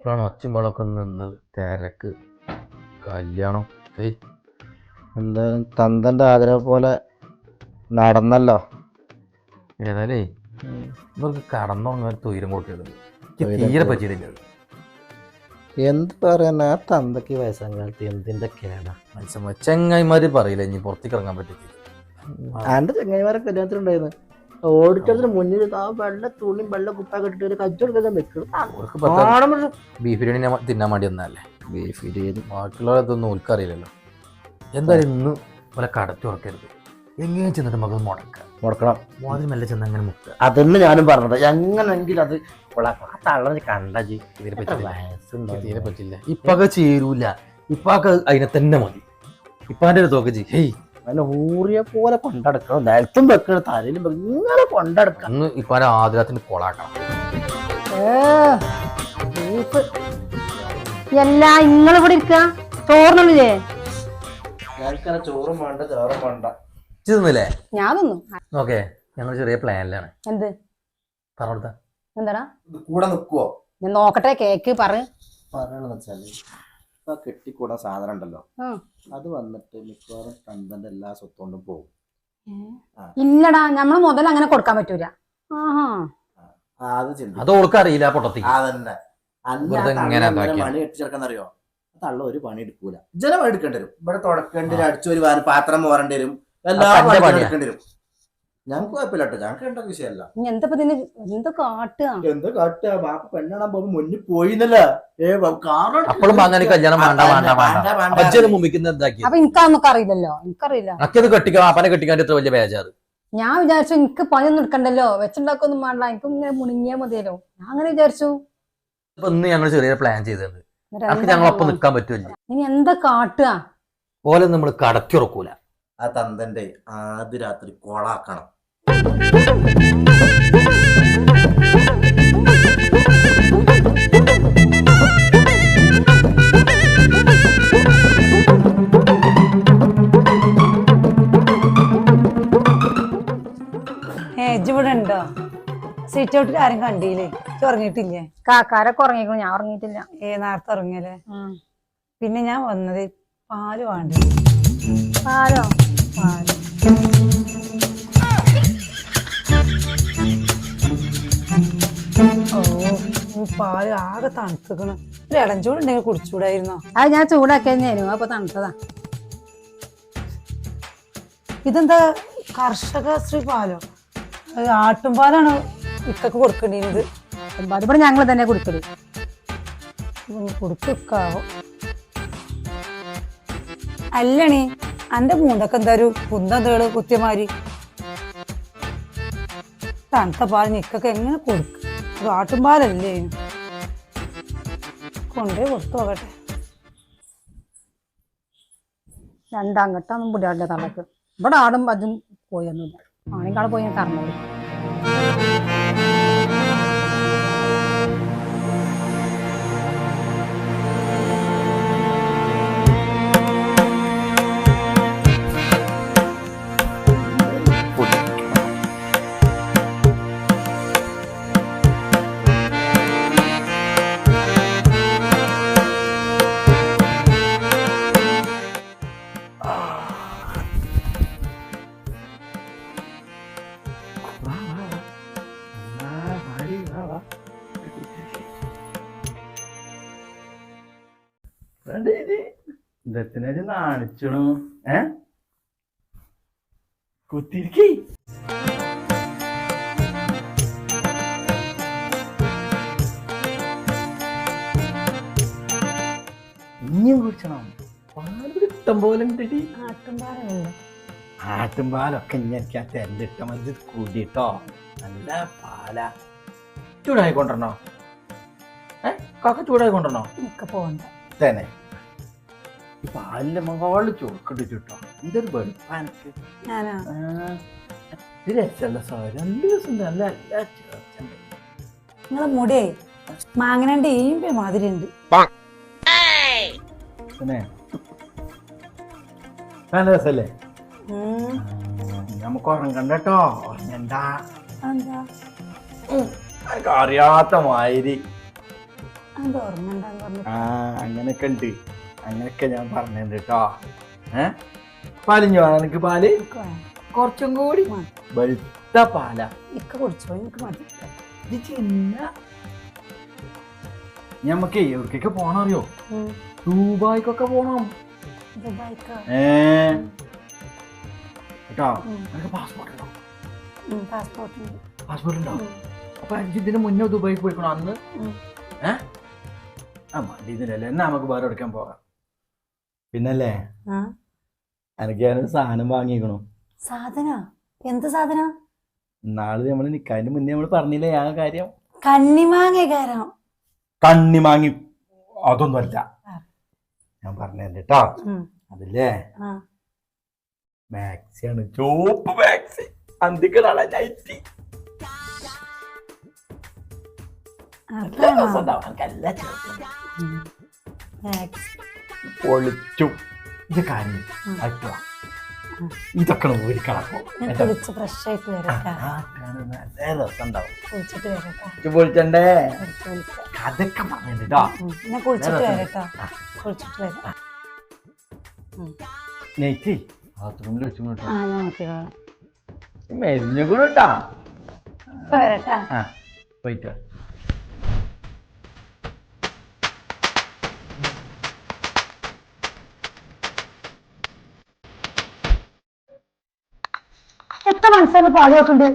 അപ്പോഴാണ് ഒച്ചമ്പളൊക്കെ നിന്നത്. തിരക്ക് കല്യാണം. എന്തായാലും തന്തൻ്റെ ആഗ്രഹം പോലെ നടന്നല്ലോ. ഏതായാലേ ഇവർക്ക് കടന്നുറങ്ങാൻ തൊയിരം കൊടുക്കരുത്. തീരെ പറ്റിയിട്ടില്ല. എന്ത് പറയാനാ തന്തക്ക് വയസ്സാം കാലത്ത് എന്തിന്റെ കേടാ. മനുഷ്യന്മാർ ചെങ്ങായിമാര് പറയില്ല ഇനി പുറത്തേക്ക് ഇറങ്ങാൻ പറ്റില്ല. എൻ്റെ ചെങ്ങായിമാരൊക്കെ കല്യാണത്തിനുണ്ടായിരുന്നു. ഓഡിറ്റോറിയത്തിന് മുന്നിൽ വെള്ള തുണിയും വെള്ള കുപ്പായൊക്കെ ഇട്ടിട്ട് കച്ചവടം വെക്കണം. ബീഫ് ബിരിയാണി തിന്നാൻ വേണ്ടി ഒന്നല്ലേ. ബീഫ് ബിരിയാണി ബാക്കിയുള്ളതൊന്നും ഓൽക്കറിയില്ലല്ലോ. എന്തായാലും ഇന്ന് പോലെ കടത്തി ഉറക്കരുത്. എങ്ങനെ ചെന്നിട്ട് മകൾ മുടക്കണം. വാതിൽ മെല്ലെ ചെന്ന് അങ്ങനെ മുട്ടുക. അതന്നെ ഞാനും പറഞ്ഞത്. എങ്ങനെങ്കിലും അത് തള്ളി കണ്ട തീരെ പറ്റില്ല. ഇപ്പൊക്കെ ചേരൂല. ഇപ്പൊക്കെ അതിനെ തന്നെ മതി. ഇപ്പാന്റെ ഒരു തോക്ക് ഹേയ് അതിനെ ഊറിയെ പോലെ കൊണ്ടടക്കണം. നിലത്തും വെക്കണം, തലയിലും ഇങ്ങനെ കൊണ്ടടക്കണം. അന്ന് ഇപ്പാന്റെ ആദ്യത്തിന് കൊളാക്കണം. എല്ലാ ഇങ്ങളിവിടെ ഇരിക്ക ചോറിനുള്ളില്ലേ? ചോറും വേണ്ട ചോറും വേണ്ട. തിന്നില്ലേ? ഞാൻ തിന്നു. ഓക്കെ, ഞങ്ങൾ ചെറിയ പ്ലാനിലാണ്. എന്ത് പറഞ്ഞോടുത്ത എന്താടാ കൂടെ നിക്കുവോ? ഞാൻ നോക്കട്ടെ. കേക്ക് പറയണെന്ന് വെച്ചാല് ഇപ്പൊ കെട്ടിക്കൂടാൻ സാധനം ഉണ്ടല്ലോ, അത് വന്നിട്ട് മിക്കവാറും തന്തന്റെ എല്ലാ സ്വത്തോണ്ടും പോകും. ഇല്ലടാ, നമ്മള് മുതൽ അങ്ങനെ കൊടുക്കാൻ പറ്റൂല. അത് ഓൾക്കറിയില്ല. പൊട്ടത്തി അതന്നെ പണി കെട്ടിച്ചെടുക്കാന്നറിയോ? തള്ള ഒരു പണി എടുക്കൂല. പണി എടുക്കേണ്ടി വരും. ഇവിടെ തുടക്കേണ്ടി വരും, അടിച്ചു ഒരു പാത്രം പോരേണ്ടി വരും, എല്ലാ പണി എടുക്കേണ്ടി വരും. ഞങ്ങൾക്ക് കുഴപ്പമില്ലട്ടോ, ഞങ്ങൾക്ക് എന്താ വിഷയമല്ല. എന്താ കാട്ടുക? എന്താ കാട്ടുക? ബാപ്പ പെണ്ണാണാൻ പോകുമ്പോ മുന്നിൽ പോയിന്നല്ല. അപ്പോഴും അങ്ങനെ കല്യാണം അപ്പൊ എനിക്കതൊക്കെ അറിയില്ലല്ലോ. എനിക്കറിയില്ല. അപ്പനെ കെട്ടിക്കാൻ ഇത്ര വലിയ ബേജാറ്. ഞാൻ വിചാരിച്ചു എനിക്ക് പണിയൊന്നും എടുക്കണ്ടല്ലോ, വെച്ചുണ്ടാക്കൊന്നും വേണ്ട, എനിക്ക് ഇങ്ങനെ മുണിങ്ങിയാ മതിയല്ലോ. ഞാൻ അങ്ങനെ വിചാരിച്ചു. ഇന്ന് ഞങ്ങൾ ചെറിയ പ്ലാൻ ചെയ്തിട്ടുണ്ട്. ഞങ്ങളൊപ്പം നിൽക്കാൻ പറ്റില്ല. ഇനി എന്താ കാട്ടുക? പോലെ നമ്മൾ കടത്തിയുറക്കൂല. ആ തന്തന്റെ ആദ്യ രാത്രി കോളാക്കണം. ഇവിടെ ഉണ്ടോ? സീറ്റ് ഔട്ടിൽ ആരും കണ്ടില്ലേ? ഉറങ്ങിയിട്ടില്ലേ? കാക്കാരൊക്കെ ഉറങ്ങിക്കോ, ഞാൻ ഉറങ്ങിയിട്ടില്ല. നേരത്തെ ഉറങ്ങിയല്ലേ? പിന്നെ ഞാൻ വന്നത് പാല് വേണ്ട. പാലോ? പാല് പാല് ആകെ തണുത്തിക്കണ്. ഒരു ഇളം ചൂടുണ്ടെങ്കിൽ കുടിച്ചൂടായിരുന്നോ? അത് ഞാൻ ചൂടാക്കിയായിരുന്നു. അപ്പൊ തണുത്തതാ. ഇതെന്താ കർഷക ശ്രീ പാലോ? ആട്ടുംപാലാണ് ഇക്കൊക്കെ കൊടുക്കേണ്ടിരുന്നത്. ഇവിടെ ഞങ്ങൾ തന്നെ കുടിക്കല്. കൊടുക്കാവോ? അല്ലണി, അന്റെ മൂണ്ടൊക്കെ എന്താ ഒരു കുന്തേള് കുത്തിയമാരി? തണുത്ത പാലിന് ഇക്കൊക്കെ എങ്ങനെ കൊടുക്കും? ഒരു ആട്ടുംപാലല്ലേ? കൊണ്ടേ കൊടുത്തു നോക്കട്ടെ. രണ്ടാം ഘട്ടമൊന്നും പുടിയാടില്ല തള്ളക്ക്. ഇവിടെ ആടും അതും പോയൊന്നുമില്ല. ആണിക്കാട് പോയി ഞാൻ കറന്നത്. നാണിച്ചണു കുത്തിരിക്കേ. ഇനിയും കുടിച്ചണം. പാല് ഇഷ്ടം പോലെ ഉണ്ടടി. ആട്ടുംപാലൊക്കെ എനിക്ക് ആ തെരഞ്ഞിട്ട മതി കൂടിട്ടോ. നല്ല പാല. ചൂടായി കൊണ്ടുവരണോ? കാക്ക ചൂടായി കൊണ്ടുവരണോ? എനിക്ക് പോകണ്ട തന്നെ. ഈ പാലിന്റെ മകള് ചുവക്കിട്ടോ. എന്തൊരു വെളുപ്പാനക്ക്. ഇത് രസമുള്ള സാരി. നല്ല രസം. നല്ല എല്ലാ ചേർച്ചുണ്ട്. നിങ്ങളെ മുടിയേ മാങ്ങനണ്ട് ഈമ്പ മാതിരി ഉണ്ട്. പിന്നെ നല്ല രസല്ലേ? നമുക്ക് ഉറങ്ങണ്ടോ? ഉറങ്ങണ്ട. അറിയാത്ത മാതിരി ഓർമ്മണ്ടാന്ന് പറഞ്ഞു. അങ്ങനൊക്കെ ഉണ്ട്. അങ്ങനൊക്കെ ഞാൻ പറഞ്ഞിട്ടുണ്ട് കേട്ടോ. പാലിഞ്ഞു വേണം എനിക്ക് പാല് കുറച്ചും കൂടി വെളുത്ത പാല ഇക്ക കുടിച്ചോ, എനിക്ക് മതി. ഞമ്മക്ക് എവിടേക്കൊക്കെ പോണം അറിയോ? ദുബായിക്കൊക്കെ പോണം. ദുബായിക്കോ? കേട്ടോ എനിക്ക് പാസ്പോർട്ട് ഉണ്ടോ? പാസ്പോർട്ട് ഉണ്ടോ? അപ്പൊ 5 ഇതിന് മുന്നേ ദുബായിക്ക് പോയിക്കണോ അന്ന്? മതി ഇതിനല്ലേ എന്നാ നമുക്ക് വേറെ എടുക്കാൻ പോകാം. പിന്നല്ലേ എനിക്ക് ഞാനൊരു സാധനം വാങ്ങിക്കണു. സാധന? എന്ത് സാധന? നാളെ നമ്മള് നിക്കാതിന് മുന്നേ നമ്മള് പറഞ്ഞില്ലേ ആ കാര്യം? കണ്ണിമാങ്ങ. കണ്ണിമാങ്ങി അതൊന്നും അല്ല ഞാൻ പറഞ്ഞേ കേട്ടോ. അതില്ലേ മാക്സിയാണ്, ചോപ്പ് മാക്സി. അന്തിക്കടാള നൈറ്റി പൊളിച്ചു. ഇത് കാര്യം ഇതൊക്കെ മേടിക്കണം. പൊളിച്ചണ്ടേ അതൊക്കെ പറഞ്ഞിട്ടോ. നെയ്റ്റി ബാത്റൂമിൽ വെച്ചു മെരിഞ്ഞ കൂടെ കേട്ടാ. പോയിട്ട് എത്ര മനസ്സിലായി പാടുവെക്കുണ്ട്.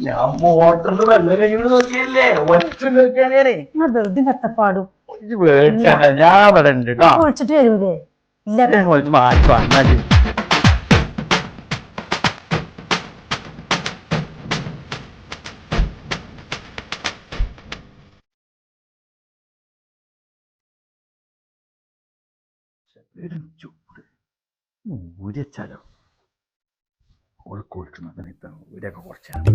ഞാൻ മോട്ടറിന് വെള്ളം കഴിഞ്ഞു നോക്കിയല്ലേ വെറുതെ എത്തപ്പാടും ഞാൻ വരണ്ട് കുളിച്ചിട്ട് വരൂലേ? ഇല്ല മാറ്റി വന്നാ ചൂട് ഊരച്ചാലോ കുളിക്കുന്നത് ഊരൊക്കെ കുറച്ചാണ്.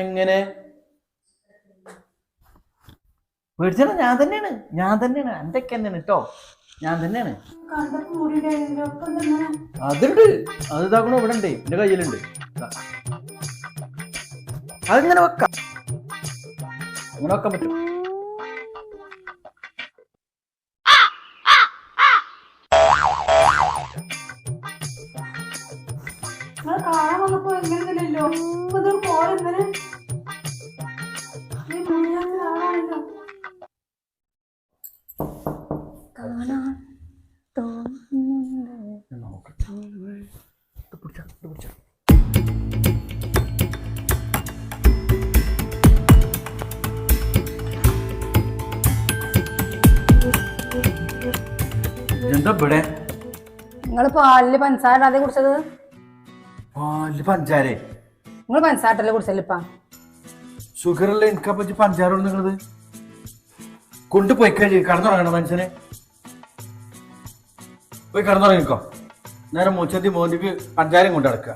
എങ്ങനെ പേടിച്ചാ? ഞാൻ തന്നെയാണ് എന്തൊക്കെ തന്നെയാണ് കേട്ടോ. ഞാൻ തന്നെയാണ്. അതുണ്ട്, അത് ഇതാക്കണോ ഇവിടെ ഉണ്ട്, എന്റെ കയ്യിലുണ്ട്. അതിങ്ങനെ വെക്കാം, അങ്ങനെ വെക്കാൻ പറ്റും. കാണാൻ വന്നപ്പോ എങ്ങനെയല്ലോ എന്താ ഇവിടെ? നിങ്ങള് പാലില് പഞ്ചസാര ഇടാതെ കുടിച്ചത്? പാലില് പഞ്ചാര? നിങ്ങൾ പഞ്ചസാരല്ലേ കുടിച്ചല്ലേ ഇപ്പ? ഷുഗറല്ലേ എനിക്കാ പറ്റി പഞ്ചാര നിങ്ങളത് കൊണ്ടുപോയി കഴിഞ്ഞ് കടന്നുറങ്ങണം. മനുഷ്യനെ പോയി കടന്നുറങ്ങിക്കോ. നേരെ മൂച്ചത്തി മോന്തിക്ക് പഞ്ചാരയും കൊണ്ട് നടക്കുക.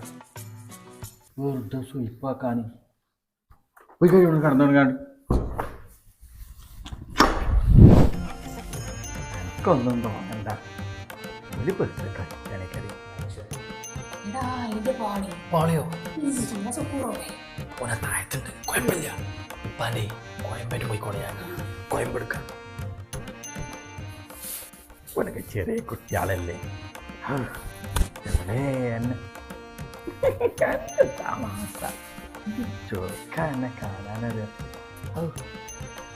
വെറുതെ സ്വയിപ്പാക്കാന് പോയി കഴിയുമ്പോൾ കടന്നുറങ്ങാണ്ട് എനിക്കൊന്നും തോന്നണ്ട. ഒരു പെട്ടെന്ന് കളിക്കണേക്കറി പാളിയോ ഓനെ താഴത്തുണ്ട്, കുഴപ്പമില്ല. ഉപ്പാനെ കോയമ്പേറ്റ് പോയിക്കോളെ, ഞാൻ കോയമ്പെടുക്കാം. ഓനൊക്കെ ചെറിയ കുട്ടിയാളല്ലേ. ചോക്കാനെ കാണാനൊരു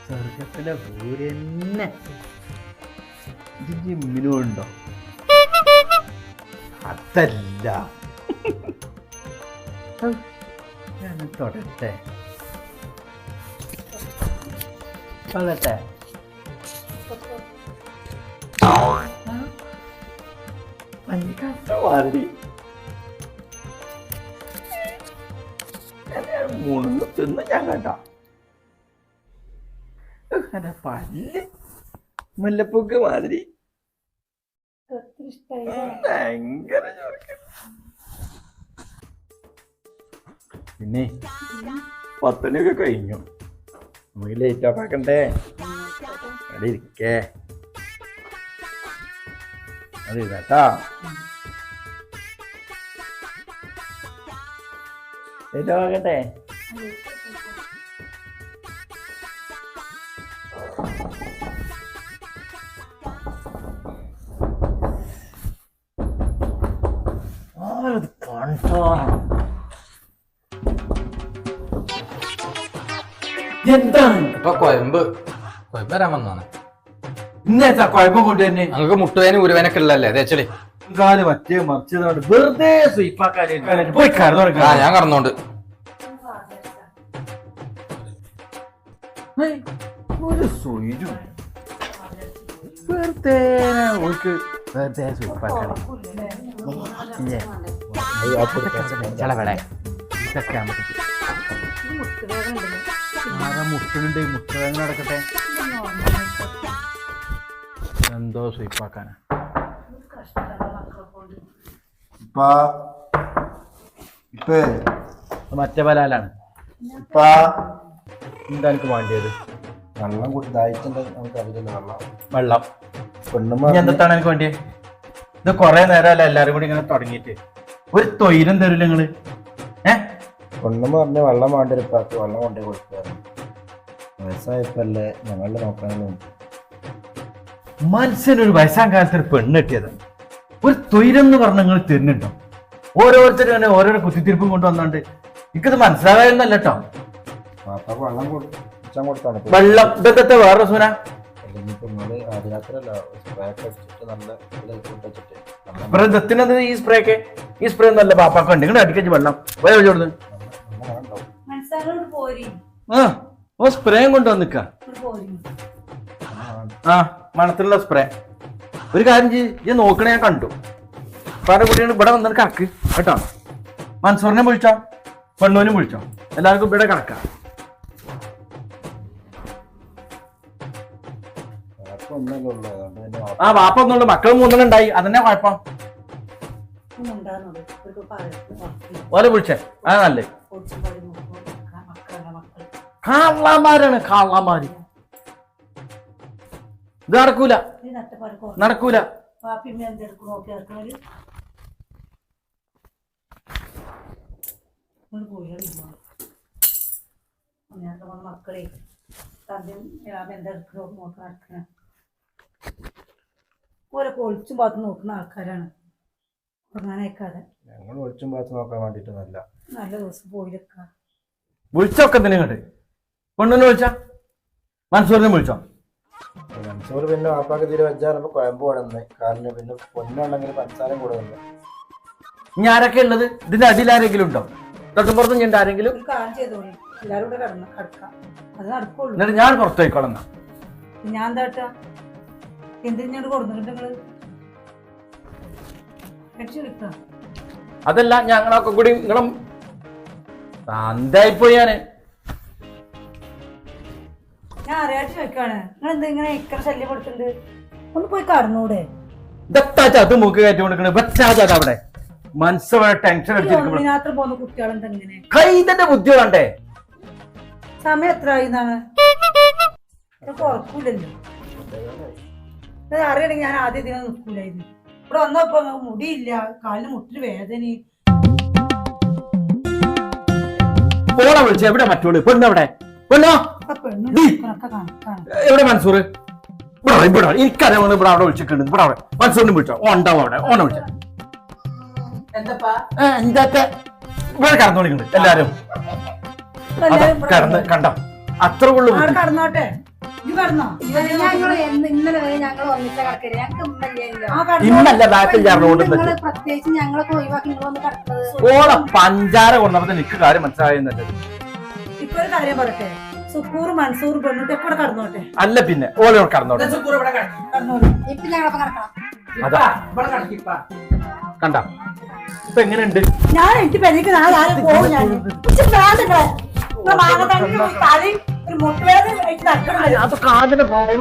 സ്വർഗത്തിലെ ഊരെന്നെ. ജിമ്മിനും ഉണ്ടോ? അതല്ല, ഞാൻ തൊടട്ടെ തൊടട്ടെ. മാറി മൂന്ന് തിന്ന് ഞാൻ കേട്ടോ. പല്ല് മുല്ലപ്പൂക്ക് മാതിരി ഭയങ്കര പിന്നെ 10 മണിയൊക്കെ കഴിഞ്ഞു. നമുക്ക് ലേറ്റ് ഓഫ് ആക്കണ്ടേ? അവിടെ ഇരിക്കേ. അത് കേട്ടാ ലേറ്റ് ഓഫ് ആക്കട്ടെ? എന്താണ് ഇപ്പൊ കൊയമ്പ് വരാൻ വന്നാണ്. ഇന്നേത്താ കുഴപ്പം കൊണ്ട് തന്നെ നമുക്ക് മുട്ടുവേനും ഉരുവേനൊക്കെ ഉള്ളല്ലേ തേച്ചളി. കാല് മറ്റേ മറിച്ചതാണ് വെറുതെ സ്വീപ്പാക്കാൻ പോയി കടന്നു. ആ ഞാൻ കടന്നോണ്ട്. ഒരു സ്വൈര്യം വെറുതെ ഓർക്ക് വെറുതെ സ്വീപ്പാക്കാൻ മുട്ടുന്നുണ്ട്. മുട്ടുവേദന നടക്കട്ടെ. എന്തോ സ്വീപ്പാക്കാനാ മറ്റേ ബലാലാണ്. എന്താ എനിക്ക് വേണ്ടിയത്? വെള്ളം കൂട്ടി ദാഹിച്ചിട്ടുണ്ട്. നമുക്ക് അറിയില്ല വെള്ളം. പെണ്ണുമ്മ എന്താണ് എനിക്ക് വേണ്ടിയത്? ഇത് കൊറേ നേരമല്ല എല്ലാരും കൂടി ഇങ്ങനെ തുടങ്ങിയിട്ട് ഒരു തൊയിലും തരില്ല നിങ്ങള്. പെണ്ണുമ്മ പറഞ്ഞ വെള്ളം വേണ്ട ഒരു പാക്ക് വെള്ളം കൊണ്ടേ കൊടുക്കാറ്. വയസ്സായപ്പല്ലേ ഞങ്ങളുടെ നോക്കാനും. മനുഷ്യനൊരു വയസ്സാം കാലത്ത് ഒരു പെണ്ണ് കിട്ടിയത് ഒരു തൊയിലെന്ന് പറഞ്ഞ നിങ്ങൾ തരുന്നുണ്ടോ? ഓരോരുത്തരും തന്നെ ഓരോരോ കുത്തിത്തിരിപ്പും കൊണ്ടുവന്നോണ്ട് എനിക്കത് മനസ്സിലാകാന്നല്ല കേട്ടോ. പാപ്പാക്ക് വെള്ളം കുടിച്ചാൻ കൊടുത്താണ്. വെള്ളം ഇതൊക്കെ വേറെ സൂന ദത്തിനത് ഈ സ്പ്രേക്ക് ഈ സ്പ്രേ ഒന്നല്ല പാപ്പാക്ക് ഉണ്ട്. നിങ്ങളുടെ അടിക്കച്ച് വെള്ളം കൊടുത്ത് സ്പ്രേയും കൊണ്ടുവന്നിക്ക. ആ മണത്തിലുള്ള സ്പ്രേ. ഒരു കാര്യം ചെയ്ത് നോക്കണേ. ഞാൻ കണ്ടു പല കുട്ടികൾ ഇവിടെ വന്നിട്ട് കറക്ക് കേട്ടോ. മൻസൂറിനെ വിളിച്ചോ, പെണ്ണൂനും വിളിച്ചോ, എല്ലാവർക്കും ഇവിടെ കറക്കാം. ആ വാപ്പ ഒന്നുള്ളു, മക്കൾ 3 ഉണ്ടായി. അതന്നെ കുഴപ്പം. ഓലെ വിളിച്ചേ. ആ നല്ലേ കാളമാരാണ് കാളമാര്. ഇത് നടക്കൂല നടക്കൂല. മക്കളെ ഓരൊക്കെ ഒളിച്ചും പാത്ത് നോക്കുന്ന ആൾക്കാരാണ്. ഉറങ്ങാനേക്കാതെ ഞങ്ങൾ ഒളിച്ചും പാത്ത് നോക്കാൻ വേണ്ടിട്ട് നല്ല ദിവസം പോയിലൊക്കെ വിളിച്ചൊക്കെ തന്നെ ഇങ്ങോട്ട്. പെണ്ണിനെ വിളിച്ചാ മൻസൂറിനെ വിളിച്ചോ. മൻസൂർ പിന്നെ വാപ്പാക്ക് തീരെ വെച്ചാലപ്പോ കുഴമ്പ് കൊടുന്നത്. കാരണം പിന്നെ പൊന്നുണ്ടെങ്കിൽ പഞ്ചസാരം കൂടുന്നില്ല. ഇനി ആരൊക്കെ ഉള്ളത്? ഇതിന്റെ അടിയിൽ ആരെങ്കിലും ഉണ്ടോ? തൊട്ടുപുറത്തും ഞാൻ ആരെങ്കിലും? എല്ലാരും കൂടെ കിടക്കാം. അത് നടക്കുള്ളൂ. എന്നിട്ട് ഞാൻ പുറത്തു പോയിക്കോളാം. ഞാൻ എന്താട്ടാ എന്തിനോട് കൊടുത്തിട്ട് നിങ്ങള് രക്ഷ. അതല്ല ഞങ്ങളൊക്കെ കൂടി നിങ്ങളും എന്തായിപ്പോയി. ഞാൻ അറിയാട്ട് ചോദിക്കാണ്, നിങ്ങൾ എന്താ ഇങ്ങനെ ഇത്ര ശല്യപ്പെടുത്തുന്നുണ്ട്? ഒന്ന് പോയി കടന്നൂടെ? അത് മൂക്ക് കയറ്റി കൊടുക്കണേ. അവിടെ മനസ്സോടെ ടെൻഷൻ രാത്രി പോകുന്ന കുട്ടികളെന്താ ഇങ്ങനെ? കൈതന്റെ ബുദ്ധി വേണ്ടേ? സമയം എത്ര ആയിന്നാണ്? ഉറക്കൂലല്ലോ. അറിയണെങ്കിൽ ഞാൻ ആദ്യം ഇതിനെ നിൽക്കൂലായിരുന്നു. ഇവിടെ വന്നപ്പോ മുടിയില്ല, കാലിന് മുട്ടിന് വേദന. പോളെ വിളിച്ച എവിടെ മറ്റോള്? പെണ്ണെവിടെ? പെണ്ണോ എവിടെ? മൻസൂർ എനിക്കറിയാം. ഇവിടെ അവിടെ വിളിച്ചിട്ടുണ്ട്. ഇവിടെ അവിടെ മൻസൂറിനെ വിളിച്ചോ. ഉണ്ടാവും അവിടെ. ഓനെ വിളിച്ച എന്തൊക്കെ ഇവിടെ കടന്നോളിക്കുന്നുണ്ട് എല്ലാരും. കടന്ന് കണ്ടോ? അത്ര ഉള്ളു. കടന്നോട്ടെ. ഇന്നല്ല ബാക്കിൽ ഓളെ പഞ്ചാര കൊണ്ടപ്പോ എനിക്ക് കാര്യം മനസ്സിലായെന്നല്ലേ. ഇപ്പൊ ഒരു കാര്യം പറയട്ടെ, സുക്കൂർ മൻസൂർ പെണ്ണിട്ട് എപ്പോഴും കടന്നോട്ടെ. അല്ല പിന്നെ ഓളെ കടന്നോട്ടെ. അതാ കണ്ട ഇപ്പൊ എങ്ങനെയുണ്ട്? ഞാൻ എനിക്ക് പെണ്ണിക്ക് നാളെ പോകും. ഞാൻ ഒരു മുട്ടുവേദന അത് കാതിന് പോയി